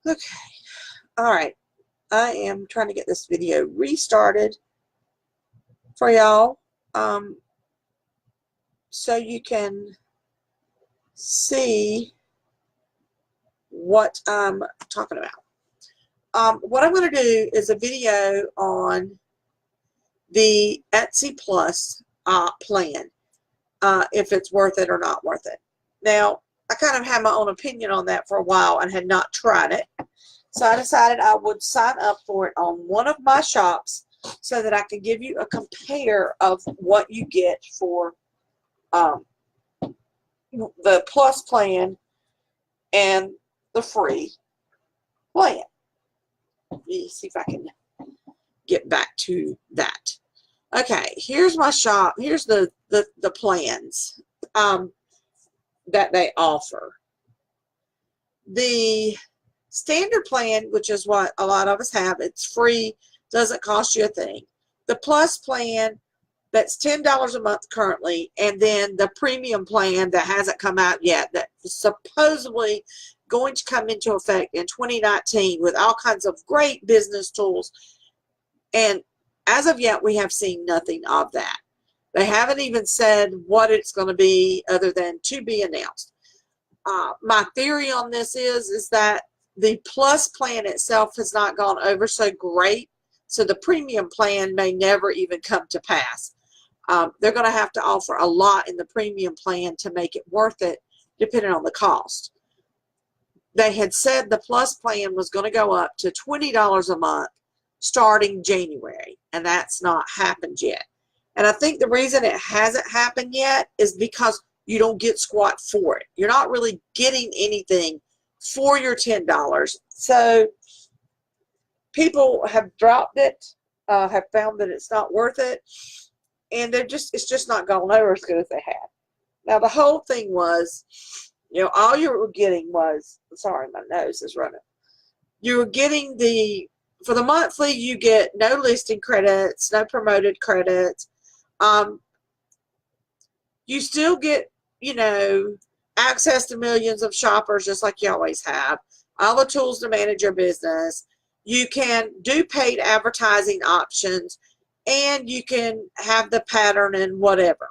Okay. All right. I am trying to get this video restarted for y'all, so you can see what I'm talking about. What I'm going to do is a video on the Etsy Plus plan, if it's worth it or not worth it. Now, I kind of had my own opinion on that for a while and had not tried it. So I decided I would sign up for it on one of my shops so that I could give you a compare of what you get for the Plus plan and the free plan. Let me see if I can get back to that. Okay, here's my shop. Here's the plans that they offer. The standard plan, which is what a lot of us have, it's free, doesn't cost you a thing. The Plus plan, that's $10 a month currently, and then the premium plan that hasn't come out yet, that is supposedly going to come into effect in 2019 with all kinds of great business tools. And as of yet, we have seen nothing of that. They haven't even said what it's going to be other than to be announced. My theory on this is that the Plus plan itself has not gone over so great, so the premium plan may never even come to pass. They're going to have to offer a lot in the premium plan to make it worth it, depending on the cost. They had said the Plus plan was going to go up to $20 a month starting January, and that's not happened yet. And I think the reason it hasn't happened yet is because you don't get squat for it. You're not really getting anything for your $10. So people have dropped it, have found that it's not worth it, and it's just not gone over as good as they had. Now the whole thing was, all you were getting was, sorry, my nose is running. You were getting for the monthly, you get no listing credits, no promoted credits. You still get, access to millions of shoppers just like you always have. All the tools to manage your business. You can do paid advertising options, and you can have the pattern and whatever.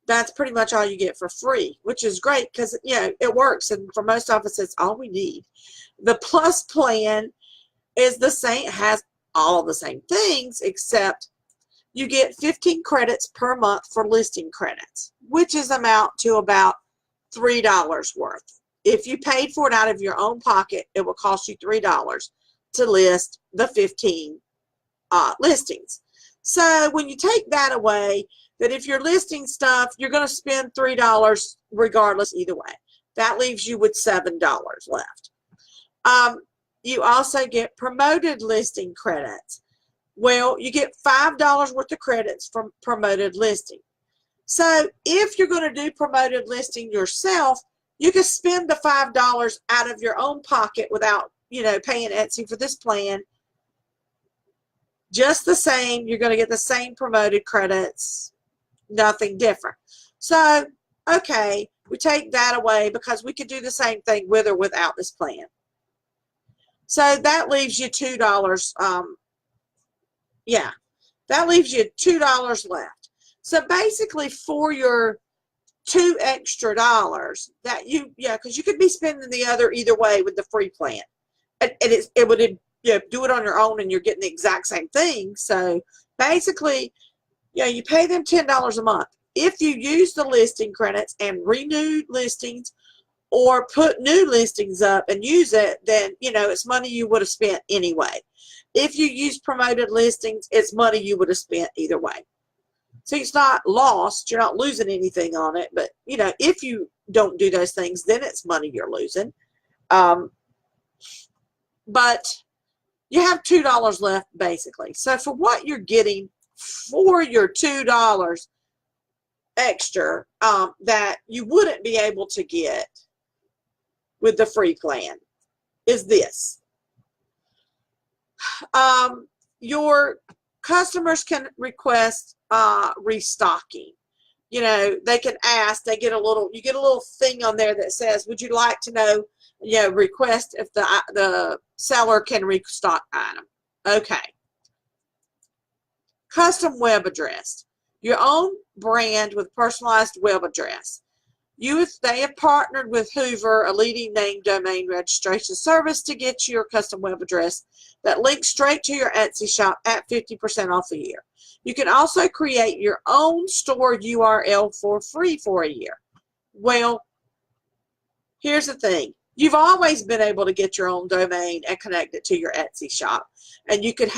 That's pretty much all you get for free, which is great because, it works. And for most of us, it's all we need. The Plus plan is the same, has all the same things, except you get 15 credits per month for listing credits, which is amount to about $3 worth. If you paid for it out of your own pocket, it will cost you $3 to list the 15 listings. So when you take that away, that if you're listing stuff, you're going to spend $3 regardless either way. That leaves you with $7 left. You also get promoted listing credits. Well, you get $5 worth of credits from promoted listing. So if you're going to do promoted listing yourself, you can spend the $5 out of your own pocket without, paying Etsy for this plan. Just the same, you're going to get the same promoted credits, nothing different. So, okay, we take that away because we could do the same thing with or without this plan. So that leaves you $2. That leaves you $2 left. So basically, for your $2 extra that because you could be spending the other either way with the free plan, and it would do it on your own, and you're getting the exact same thing. So basically, you pay them $10 a month. If you use the listing credits and renew listings or put new listings up and use it, then it's money you would have spent anyway. If you use promoted listings, it's money you would have spent either way. So it's not lost. You're not losing anything on it. But, if you don't do those things, then it's money you're losing. But you have $2 left, basically. So for what you're getting for your $2 extra that you wouldn't be able to get with the free plan is this. Your customers can request restocking. you know, they can ask, you get a little thing on there that says, would you like to know, you know, request if the seller can restock item. Okay. Custom web address. Your own brand with personalized web address. They have partnered with Hoover, a leading name domain registration service, to get your custom web address that links straight to your Etsy shop at 50% off a year. You can also create your own store URL for free for a year. Well, here's the thing. You've always been able to get your own domain and connect it to your Etsy shop. And you could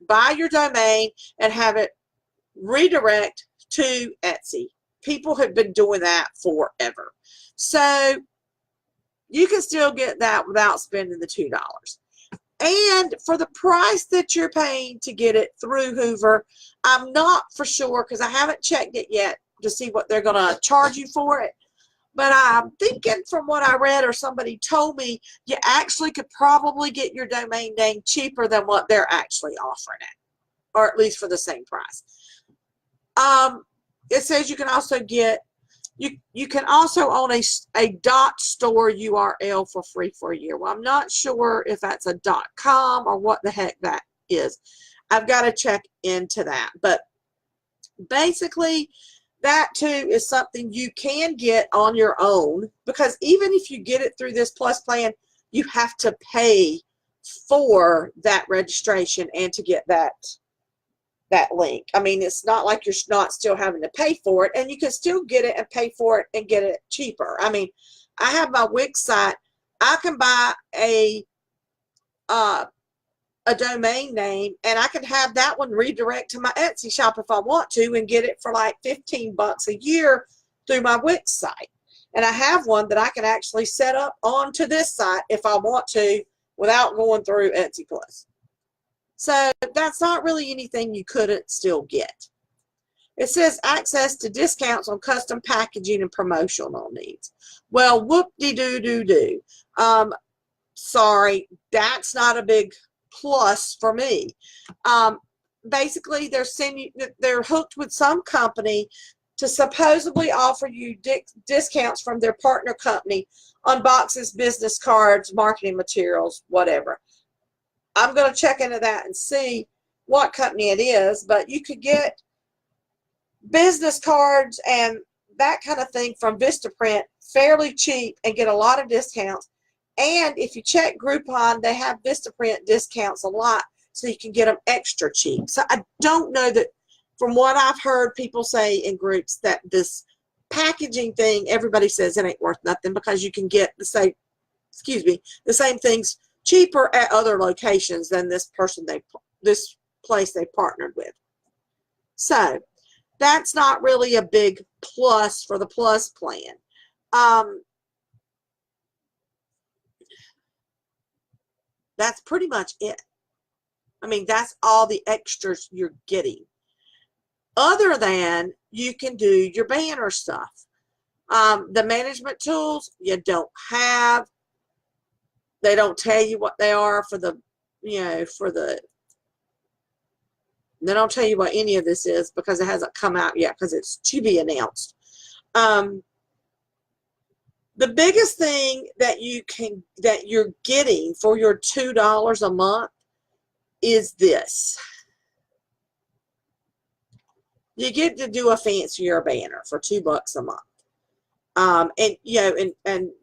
buy your domain and have it redirect to Etsy. People have been doing that forever. So you can still get that without spending the $2. And for the price that you're paying to get it through Hoover, I'm not for sure because I haven't checked it yet to see what they're going to charge you for it. But I'm thinking from what I read or somebody told me, you actually could probably get your domain name cheaper than what they're actually offering it, or at least for the same price. It says you can also get, you can also own a .store URL for free for a year. Well, I'm not sure if that's a .com or what the heck that is. I've got to check into that. But basically, that too is something you can get on your own, because even if you get it through this Plus plan, you have to pay for that registration and to get that link. I mean, it's not like you're not still having to pay for it, and you can still get it and pay for it and get it cheaper. I mean, I have my Wix site. I can buy a domain name, and I can have that one redirect to my Etsy shop if I want to, and get it for like $15 a year through my Wix site. And I have one that I can actually set up onto this site if I want to without going through Etsy Plus. So that's not really anything you couldn't still get. It says access to discounts on custom packaging and promotional needs. Well, whoop-de-doo-doo-doo. Sorry, that's not a big plus for me. Basically, they're hooked with some company to supposedly offer you discounts from their partner company on boxes, business cards, marketing materials, whatever. I'm going to check into that and see what company it is, but you could get business cards and that kind of thing from Vistaprint fairly cheap and get a lot of discounts. And if you check Groupon, they have Vistaprint discounts a lot, so you can get them extra cheap. So I don't know that, from what I've heard people say in groups, that this packaging thing, everybody says it ain't worth nothing because you can get the same things cheaper at other locations than this place they partnered with. So that's not really a big plus for the Plus plan. That's pretty much it. I mean, that's all the extras you're getting. Other than you can do your banner stuff. The management tools you don't have. They don't tell you what they are for the, they don't tell you what any of this is because it hasn't come out yet because it's to be announced. The biggest thing that you're getting for your $2 a month is this. You get to do a fancier banner for $2 a month. And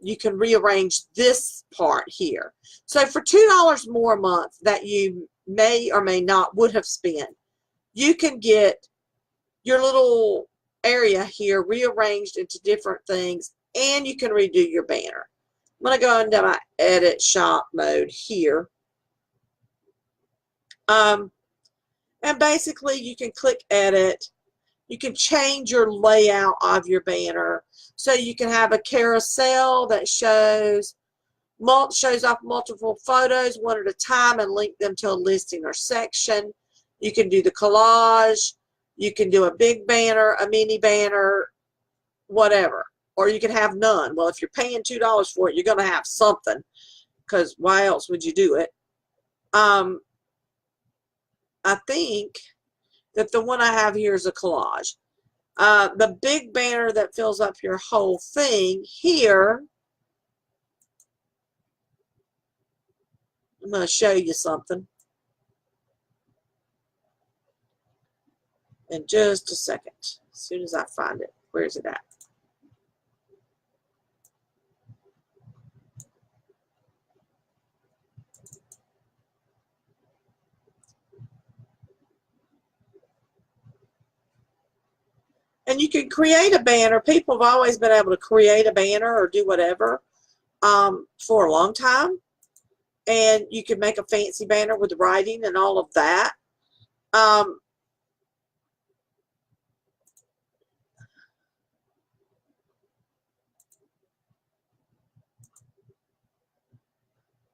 you can rearrange this part here. So for $2 more a month that you may or may not would have spent, you can get your little area here rearranged into different things, and you can redo your banner. I'm going to go into my edit shop mode here. And basically you can click edit. You can change your layout of your banner. So you can have a carousel that shows off multiple photos one at a time and link them to a listing or section. You can do the collage. You can do a big banner, a mini banner, whatever. Or you can have none. Well, if you're paying $2 for it, you're going to have something, because why else would you do it? I think that the one I have here is a collage. The big banner that fills up your whole thing here, I'm going to show you something in just a second. As soon as I find it. Where's it at? And you can create a banner. People have always been able to create a banner or do whatever for a long time. And you can make a fancy banner with writing and all of that.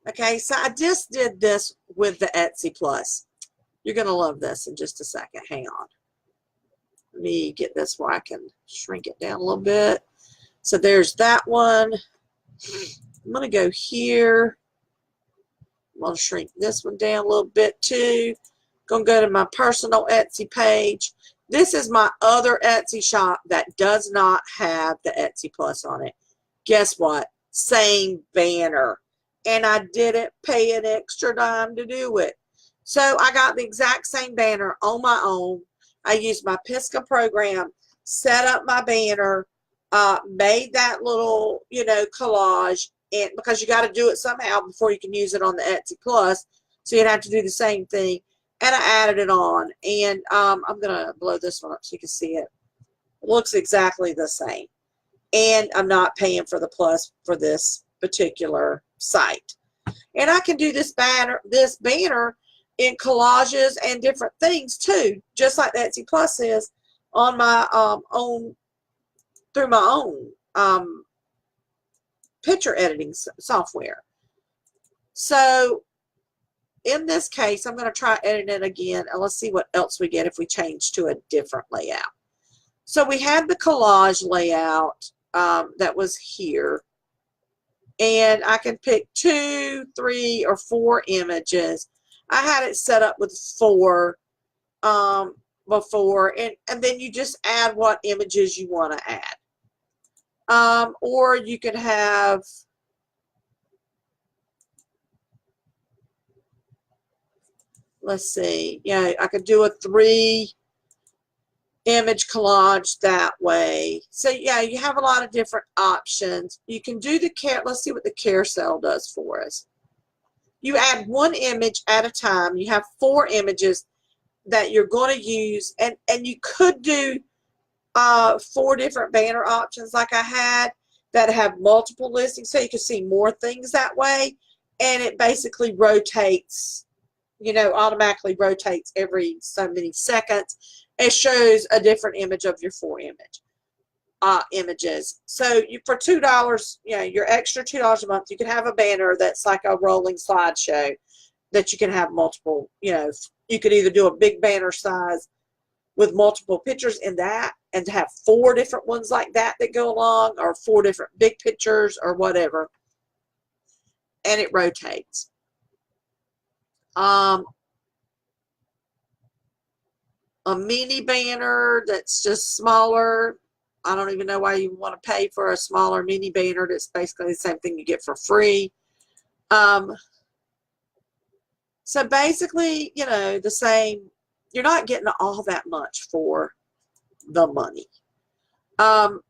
Okay, so I just did this with the Etsy Plus. You're going to love this in just a second. Hang on. Let me get this where I can shrink it down a little bit. So there's that one. I'm going to go here. I'm going to shrink this one down a little bit too. Going to go to my personal Etsy page. This is my other Etsy shop that does not have the Etsy Plus on it. Guess what? Same banner. And I didn't pay an extra dime to do it. So I got the exact same banner on my own. I used my Pisgah program, set up my banner, made that little, collage, and because you got to do it somehow before you can use it on the Etsy Plus, so you'd have to do the same thing. And I added it on, and I'm gonna blow this one up so you can see it. It looks exactly the same, and I'm not paying for the plus for this particular site. And I can do this banner in collages and different things too, just like the Etsy Plus is on my own, through my own picture editing software. So in this case, I'm going to try editing it again, and let's see what else we get if we change to a different layout. So we had the collage layout that was here, and I can pick 2, 3, or 4 images. I had it set up with 4 before, and then you just add what images you want to add. Or you could have, let's see, I could do a 3 image collage that way. So yeah, you have a lot of different options. You can do the let's see what the carousel does for us. You add 1 image at a time. You have 4 images that you're going to use, and you could do 4 different banner options like I had that have multiple listings, so you can see more things that way. And it basically rotates, automatically rotates every so many seconds. It shows a different image of your 4 images. So for $2, your extra $2 a month, you can have a banner that's like a rolling slideshow that you can have multiple, you could either do a big banner size with multiple pictures in that and have 4 different ones like that go along, or 4 different big pictures or whatever, and it rotates. A mini banner that's just smaller. I don't even know why you want to pay for a smaller mini banner. That's basically the same thing you get for free. So basically, the same. You're not getting all that much for the money. I'm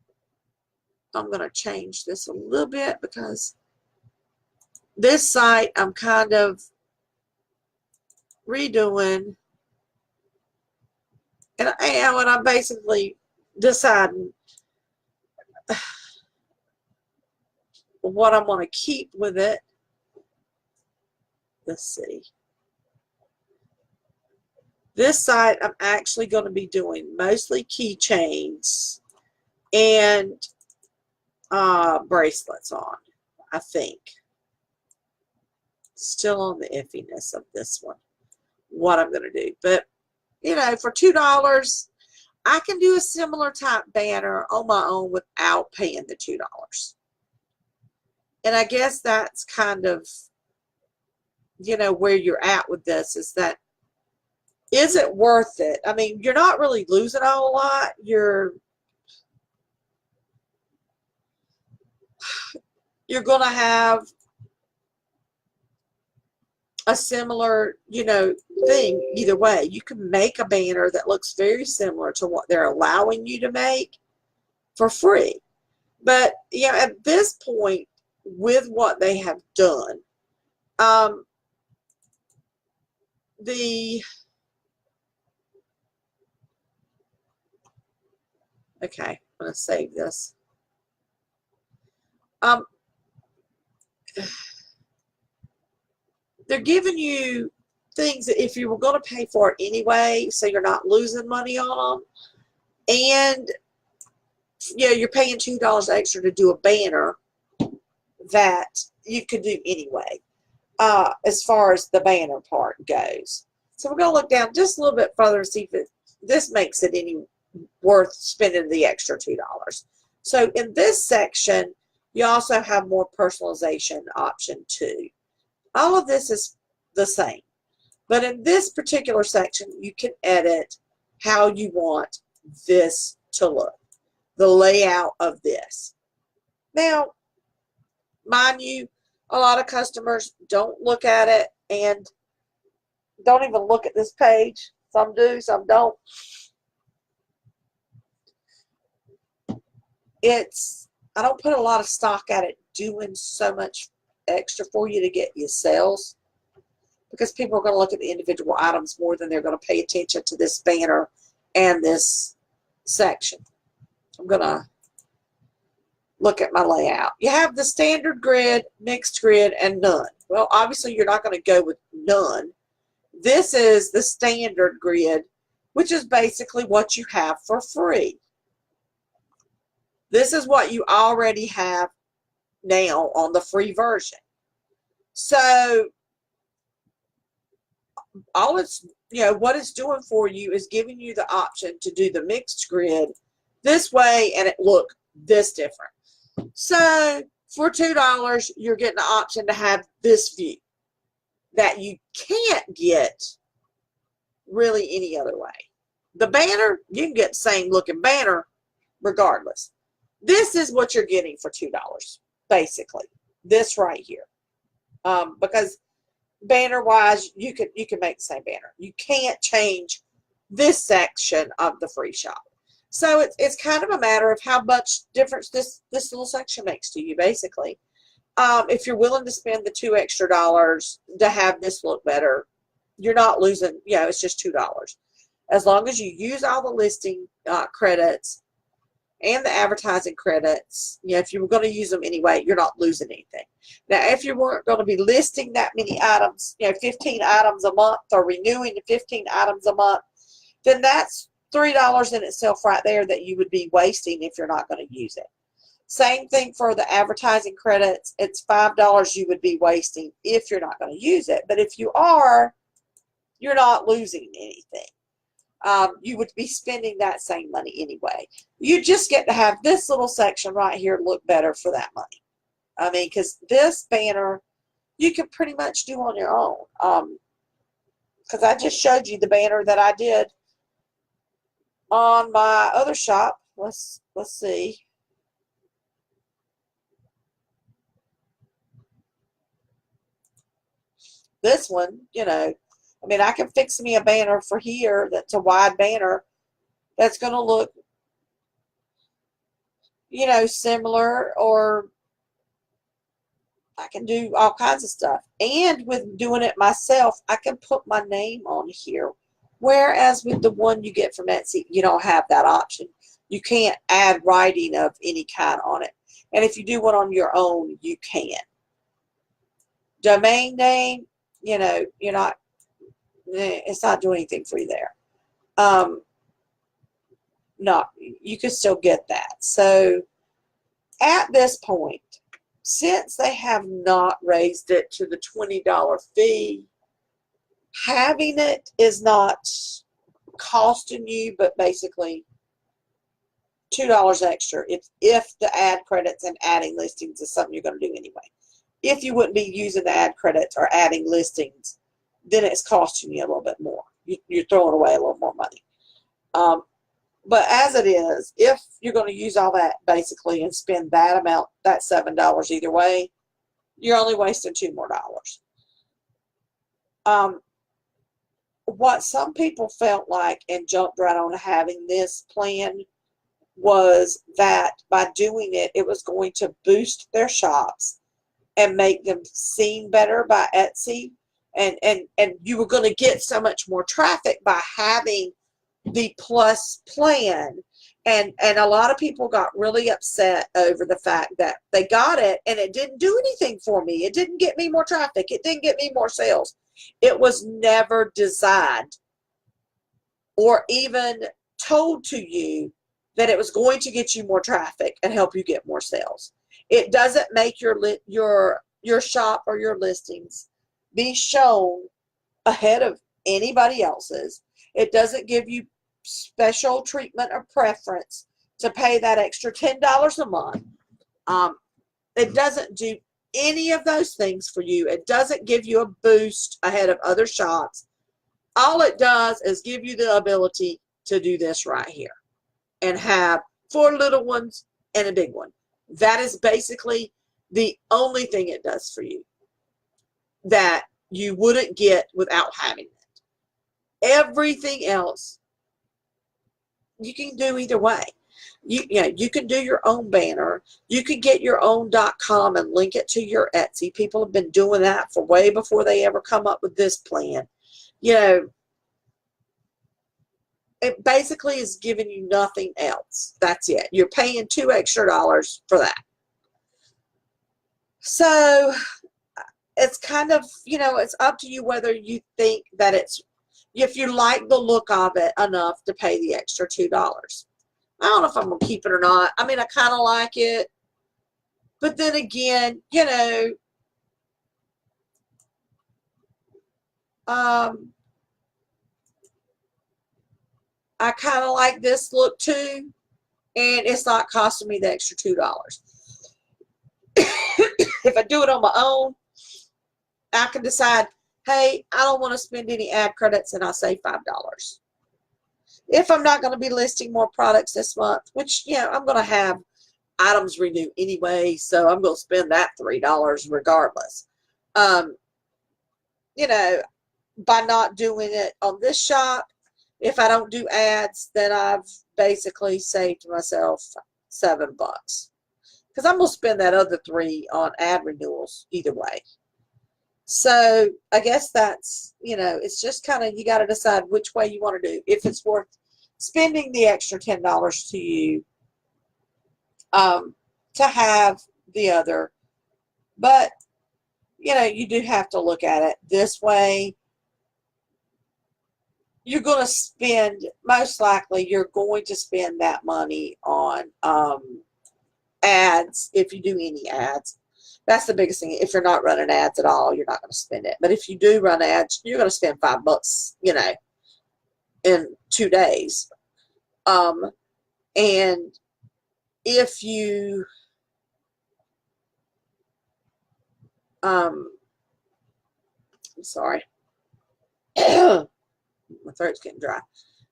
going to change this a little bit because this site I'm kind of redoing. And I'm basically deciding what I'm going to keep with it. Let's see. This site I'm actually going to be doing mostly keychains and bracelets on, I think. Still on the iffiness of this one, what I'm going to do. But, for $2, I can do a similar type banner on my own without paying the $2. And I guess that's kind of, where you're at with this, is it worth it? I mean, you're not really losing a whole lot. You're you're going to have a similar, thing either way. You can make a banner that looks very similar to what they're allowing you to make for free. But, at this point, with what they have done, okay, I'm going to save this. They're giving you things that if you were going to pay for it anyway, so you're not losing money on them, and you're paying $2 extra to do a banner that you could do anyway, as far as the banner part goes. So we're going to look down just a little bit further and see if this makes it any worth spending the extra $2. So in this section, you also have more personalization option too. All of this is the same, but in this particular section, you can edit how you want this to look, the layout of this. Now, mind you, a lot of customers don't look at it and don't even look at this page. Some do, some don't. I don't put a lot of stock at it doing so much extra for you to get your sales, because people are going to look at the individual items more than they're going to pay attention to this banner and this section. I'm going to look at my layout. You have the standard grid, mixed grid, and none. Well, obviously you're not going to go with none. This is the standard grid, which is basically what you have for free. This is what you already have now on the free version. So all it's, what it's doing for you is giving you the option to do the mixed grid this way and it look this different. So for $2, you're getting the option to have this view that you can't get really any other way. The banner, you can get the same looking banner regardless. This is what you're getting for $2, basically. This right here. Because banner-wise, you can make the same banner. You can't change this section of the free shop. So it's kind of a matter of how much difference this little section makes to you, basically. If you're willing to spend the $2 extra to have this look better, you're not losing, it's just $2. As long as you use all the listing credits and the advertising credits, if you were going to use them anyway, you're not losing anything. Now, if you weren't going to be listing that many items, 15 items a month, or renewing the 15 items a month, then that's $3 in itself right there that you would be wasting if you're not going to use it. Same thing for the advertising credits. It's $5 you would be wasting if you're not going to use it. But if you are, you're not losing anything. You would be spending that same money anyway. You just get to have this little section right here look better for that money. I mean, because this banner, you can pretty much do on your own. Because I just showed you the banner that I did on my other shop. Let's see. This one, I mean, I can fix me a banner for here that's a wide banner that's going to look, similar, or I can do all kinds of stuff. And with doing it myself, I can put my name on here. Whereas with the one you get from Etsy, you don't have that option. You can't add writing of any kind on it. And if you do one on your own, you can. Domain name, you're not, it's not doing anything for you there. No, you can still get that. So at this point, since they have not raised it to the $20 fee, having it is not costing you, but basically $2 extra if the ad credits and adding listings is something you're going to do anyway. If you wouldn't be using the ad credits or adding listings, then it's costing you a little bit more. You're throwing away a little more money. But as it is, if you're going to use all that basically and spend that amount, that $7 either way, you're only wasting $2 more. What some people felt like and jumped right on having this plan was that by doing it, it was going to boost their shops and make them seen better by Etsy. And you were going to get so much more traffic by having the plus plan. And a lot of people got really upset over the fact that they got it and it didn't do anything for me. It didn't get me more traffic. It didn't get me more sales. It was never designed or even told to you that it was going to get you more traffic and help you get more sales. It doesn't make your shop or your listings be shown ahead of anybody else's. It doesn't give you special treatment or preference to pay that extra $10 a month. It doesn't do any of those things for you. It doesn't give you a boost ahead of other shops. All it does is give you the ability to do this right here and have 4 little ones and a big one. That is basically the only thing it does for you that you wouldn't get without having it. Everything else you can do either way. You can do your own banner. You can get your own .com and link it to your Etsy. People have been doing that for way before they ever come up with this plan. It basically is giving you nothing else. That's it. You're paying $2 extra for that. So it's kind of, it's up to you whether you think that if you like the look of it enough to pay the extra $2. I don't know if I'm going to keep it or not. I mean, I kind of like it. But then again, I kind of like this look too. And it's not costing me the extra $2. If I do it on my own, I can decide, hey, I don't want to spend any ad credits and I'll save $5. If I'm not going to be listing more products this month, which, I'm going to have items renew anyway, so I'm going to spend that $3 regardless. By not doing it on this shop, if I don't do ads, then I've basically saved myself $7. Because I'm going to spend that other $3 on ad renewals either way. So I guess that's, it's just kind of, you got to decide which way you want to do. If it's worth spending the extra $10 to you to have the other. But, you do have to look at it this way. You're going to spend, most likely, you're going to spend that money on ads if you do any ads. That's the biggest thing. If you're not running ads at all, you're not going to spend it. But if you do run ads, you're going to spend $5, in 2 days. And if you, I'm sorry, my throat's getting dry.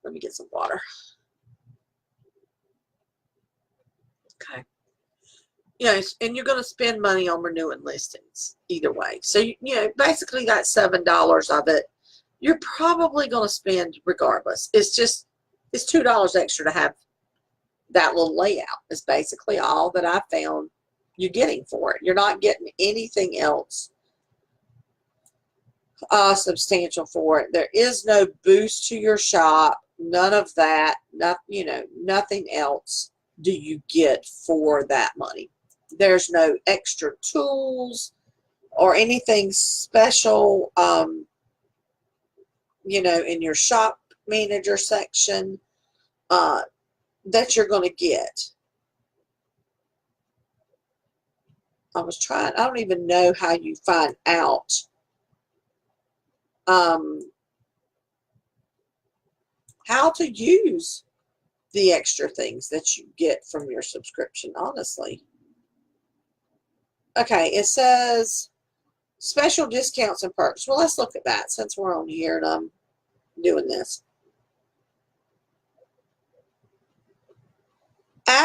Let me get some water. Okay. And you're going to spend money on renewing listings either way. So, basically that $7 of it, you're probably going to spend regardless. It's $2 extra to have that little layout. Is basically all that I found you're getting for it. You're not getting anything else substantial for it. There is no boost to your shop. None of that. Nothing else do you get for that money. There's no extra tools or anything special, in your shop manager section that you're going to get. I don't even know how you find out how to use the extra things that you get from your subscription, honestly. Okay, it says special discounts and perks. Well, let's look at that since we're on here and I'm doing this.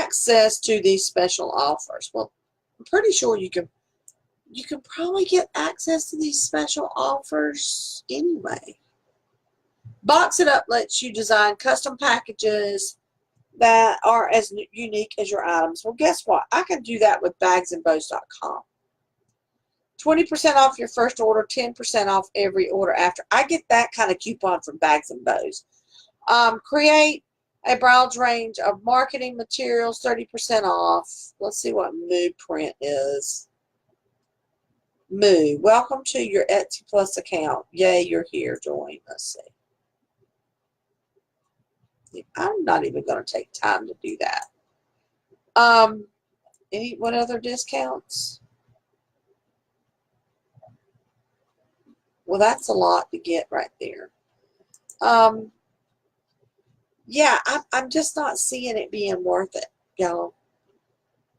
access to these special offers. Well, I'm pretty sure you can probably get access to these special offers anyway. Box It Up lets you design custom packages that are as unique as your items. Well, guess what? I can do that with bagsandbows.com. 20% off your first order, 10% off every order after. I get that kind of coupon from Bags and Bows. Create a broad range of marketing materials, 30% off. Let's see what Moo print is. Moo, welcome to your Etsy Plus account. Yay, you're here. Join. Let's see. I'm not even going to take time to do that. What other discounts? Well, that's a lot to get right there. Yeah, I'm just not seeing it being worth it, y'all.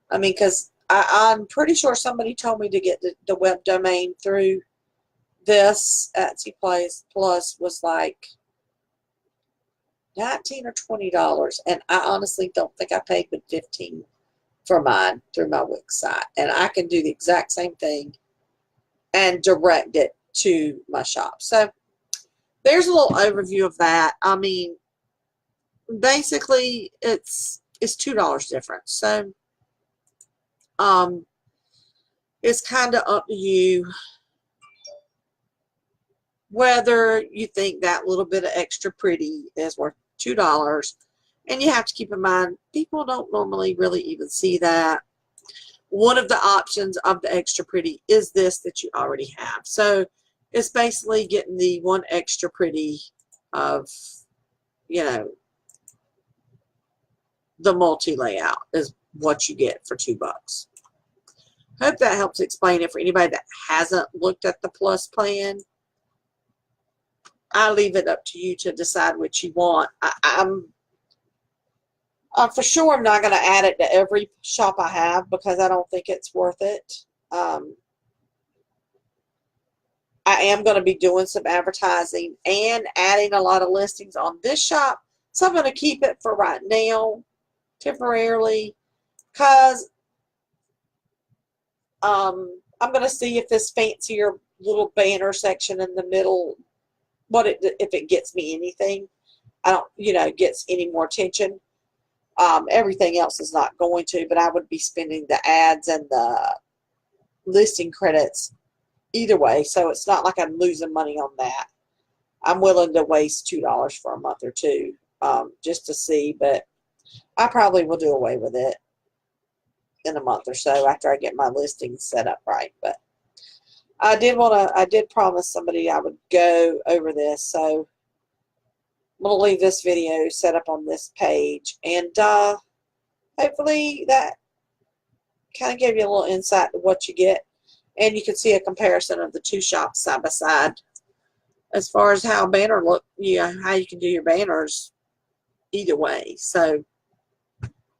I mean, because I'm pretty sure somebody told me to get the web domain through this Etsy Plus was like $19 or $20, and I honestly don't think I paid but $15 for mine through my Wix site, and I can do the exact same thing and direct it to my shop. So there's a little overview of that. I mean, basically it's $2 difference. So it's kind of up to you whether you think that little bit of extra pretty is worth $2. And you have to keep in mind, people don't normally really even see that. One of the options of the extra pretty is this that you already have. So it's basically getting the one extra pretty of, you know, the multi-layout is what you get for $2. Hope that helps explain it for anybody that hasn't looked at the Plus plan. I leave it up to you to decide what you want. I'm for sure I'm not going to add it to every shop I have because I don't think it's worth it. I am going to be doing some advertising and adding a lot of listings on this shop. So I'm going to keep it for right now, temporarily, because I'm going to see if this fancier little banner section in the middle, if it gets me anything. I don't, gets any more attention. Everything else is not going to, but I would be spending the ads and the listing credits either way, so it's not like I'm losing money on that. I'm willing to waste $2 for a month or two just to see, but I probably will do away with it in a month or so after I get my listings set up right. But I did promise somebody I would go over this, so I'm going to leave this video set up on this page, and hopefully that kind of gave you a little insight to what you get, and you can see a comparison of the two shops side by side as far as how a banner look, how you can do your banners either way. So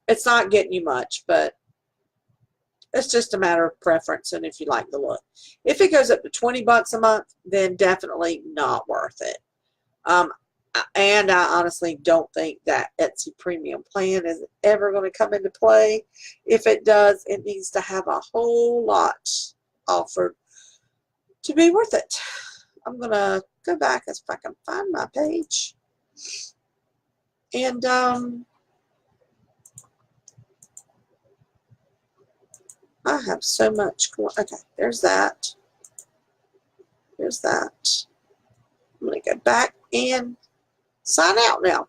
it's not getting you much, but it's just a matter of preference and if you like the look. If it goes up to $20 a month, then definitely not worth it. And I honestly don't think that Etsy Premium plan is ever going to come into play. If it does, it needs to have a whole lot offered to be worth it. I'm going to go back if I can find my page. And I have so much going. Okay, there's that. There's that. I'm going to go back and sign out now.